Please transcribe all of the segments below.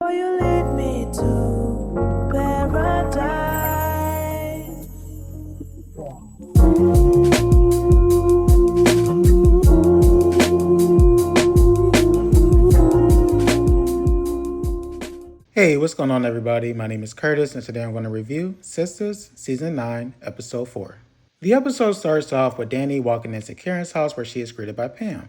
Will you lead me to paradise? Hey, what's going on, everybody? My name is Curtis, and today I'm going to review Sistas Season 9, Episode 4. The episode starts off with Danny walking into Karen's house where she is greeted by Pam.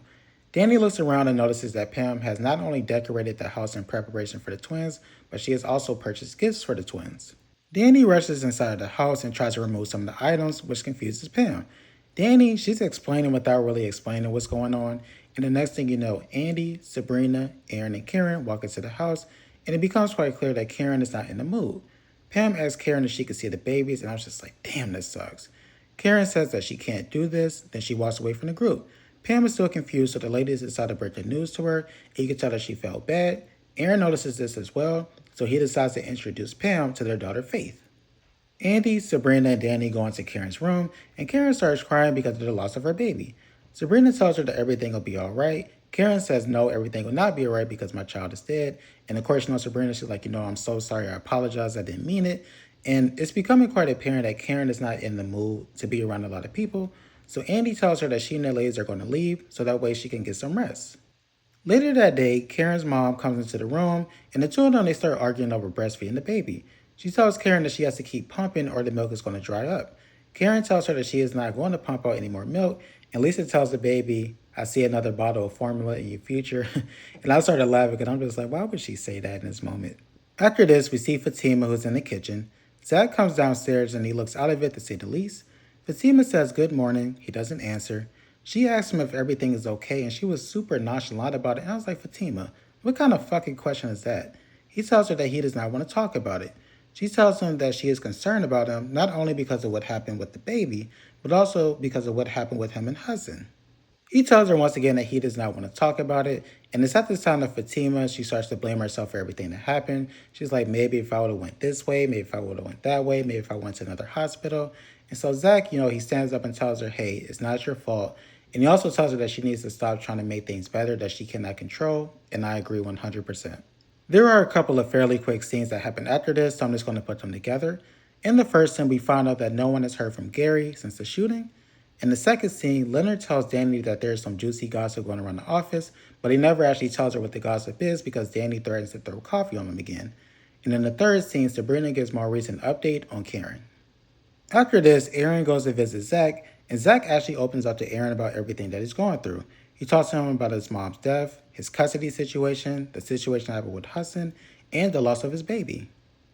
Danny looks around and notices that Pam has not only decorated the house in preparation for the twins, but she has also purchased gifts for the twins. Danny rushes inside of the house and tries to remove some of the items, which confuses Pam. Danny, she's explaining without really explaining what's going on, and the next thing you know, Andy, Sabrina, Aaron, and Karen walk into the house, and it becomes quite clear that Karen is not in the mood. Pam asks Karen if she could see the babies, and I was just like, damn, this sucks. Karen says that she can't do this, then she walks away from the group. Pam is still confused, so the ladies decide to break the news to her, and you can tell that she felt bad. Aaron notices this as well, so he decides to introduce Pam to their daughter Faith. Andy, Sabrina, and Danny go into Karen's room, and Karen starts crying because of the loss of her baby. Sabrina tells her that everything will be alright. Karen says no, everything will not be alright because my child is dead. And of course, Sabrina, she's like, I'm so sorry, I apologize, I didn't mean it. And it's becoming quite apparent that Karen is not in the mood to be around a lot of people. So Andy tells her that she and the ladies are going to leave, so that way she can get some rest. Later that day, Karen's mom comes into the room, and the two of them, they start arguing over breastfeeding the baby. She tells Karen that she has to keep pumping or the milk is going to dry up. Karen tells her that she is not going to pump out any more milk, and Lisa tells the baby, I see another bottle of formula in your future. And I started laughing because I'm just like, why would she say that in this moment? After this, we see Fatima, who's in the kitchen. Zach comes downstairs and he looks out of it, to say the least. Fatima says good morning. He doesn't answer. She asks him if everything is okay, and she was super nonchalant about it. And I was like, Fatima, what kind of fucking question is that? He tells her that he does not want to talk about it. She tells him that she is concerned about him, not only because of what happened with the baby, but also because of what happened with him and Hudson. He tells her once again that he does not want to talk about it, and it's at this time that Fatima, she starts to blame herself for everything that happened. She's like, maybe if I would have went this way, maybe if I would have went that way, maybe if I went to another hospital. And so Zach, he stands up and tells her, hey, it's not your fault. And he also tells her that she needs to stop trying to make things better that she cannot control, and I agree 100%. There are a couple of fairly quick scenes that happen after this, so I'm just going to put them together. In the first scene, we find out that no one has heard from Gary since the shooting. In the second scene, Leonard tells Danny that there's some juicy gossip going around the office, but he never actually tells her what the gossip is because Danny threatens to throw coffee on him again. And in the third scene, Sabrina gives more recent update on Karen. After this, Aaron goes to visit Zach, and Zach actually opens up to Aaron about everything that he's going through. He talks to him about his mom's death, his custody situation, the situation that happened with Hudson, and the loss of his baby.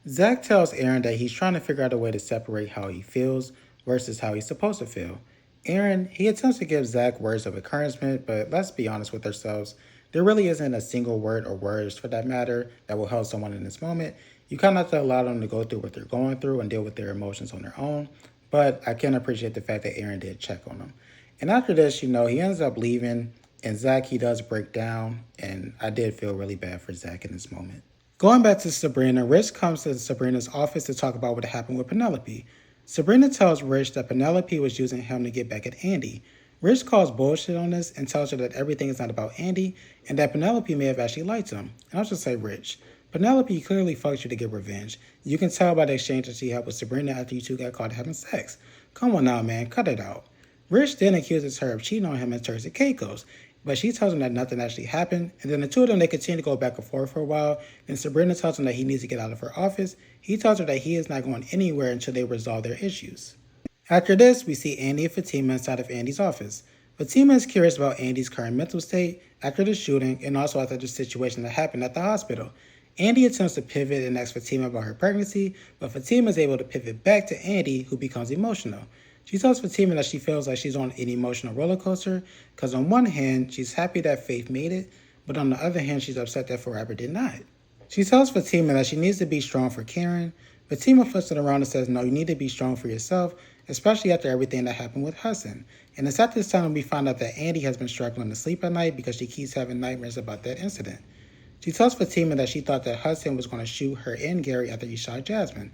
Zach tells Aaron that he's trying to figure out a way to separate how he feels versus how he's supposed to feel. Aaron, he attempts to give Zach words of encouragement, but let's be honest with ourselves. There really isn't a single word or words, for that matter, that will help someone in this moment. You kind of have to allow them to go through what they're going through and deal with their emotions on their own. But I can appreciate the fact that Aaron did check on him. And after this, he ends up leaving, and Zach, he does break down, and I did feel really bad for Zach in this moment. Going back to Sabrina, Rich comes to Sabrina's office to talk about what happened with Penelope. Sabrina tells Rich that Penelope was using him to get back at Andy. Rich calls bullshit on this and tells her that everything is not about Andy and that Penelope may have actually liked him. And I'll just say, Rich, Penelope clearly fucked you to get revenge. You can tell by the exchange that she had with Sabrina after you two got caught having sex. Come on now, man, cut it out. Rich then accuses her of cheating on him and turns to Keiko's, but she tells him that nothing actually happened, and then the two of them, they continue to go back and forth for a while. Then Sabrina tells him that he needs to get out of her office. He tells her that he is not going anywhere until they resolve their issues. After this, we see Andy and Fatima inside of Andy's office. Fatima is curious about Andy's current mental state after the shooting and also after the situation that happened at the hospital. Andy attempts to pivot and ask Fatima about her pregnancy, but Fatima is able to pivot back to Andy, who becomes emotional. She tells Fatima that she feels like she's on an emotional roller coaster because on one hand, she's happy that Faith made it, but on the other hand, she's upset that Forever did not. She tells Fatima that she needs to be strong for Karen. Fatima flips it around and says, no, you need to be strong for yourself, especially after everything that happened with Hudson. And it's at this time we find out that Andy has been struggling to sleep at night because she keeps having nightmares about that incident. She tells Fatima that she thought that Hudson was going to shoot her and Gary after he shot Jasmine.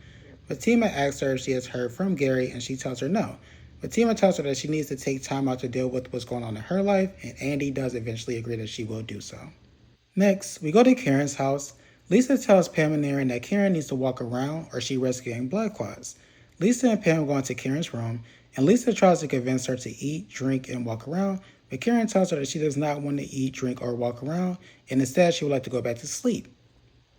Fatima asks her if she has heard from Gary, and she tells her no. Fatima tells her that she needs to take time out to deal with what's going on in her life, and Andy does eventually agree that she will do so. Next, we go to Karen's house. Lisa tells Pam and Aaron that Karen needs to walk around or she risks getting blood clots. Lisa and Pam go into Karen's room, and Lisa tries to convince her to eat, drink, and walk around, but Karen tells her that she does not want to eat, drink, or walk around, and instead she would like to go back to sleep.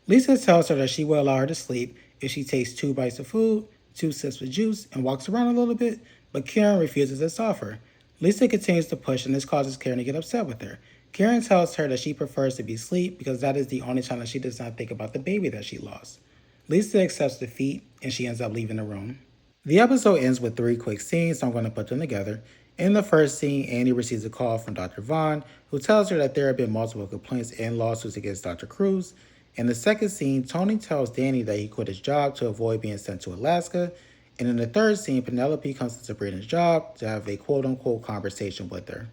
Lisa tells her that she will allow her to sleep if she takes 2 bites of food, 2 sips of juice, and walks around a little bit, but Karen refuses this offer. Lisa continues to push, and this causes Karen to get upset with her. Karen tells her that she prefers to be asleep because that is the only time that she does not think about the baby that she lost. Lisa accepts defeat, and she ends up leaving the room. The episode ends with 3 quick scenes, so I'm going to put them together. In the first scene, Annie receives a call from Dr. Vaughn, who tells her that there have been multiple complaints and lawsuits against Dr. Cruz. In the second scene, Tony tells Danny that he quit his job to avoid being sent to Alaska. And in the third scene, Penelope comes to Sabrina's job to have a quote-unquote conversation with her.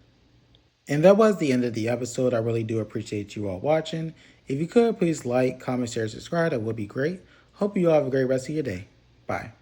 And that was the end of the episode. I really do appreciate you all watching. If you could, please like, comment, share, subscribe. That would be great. Hope you all have a great rest of your day. Bye.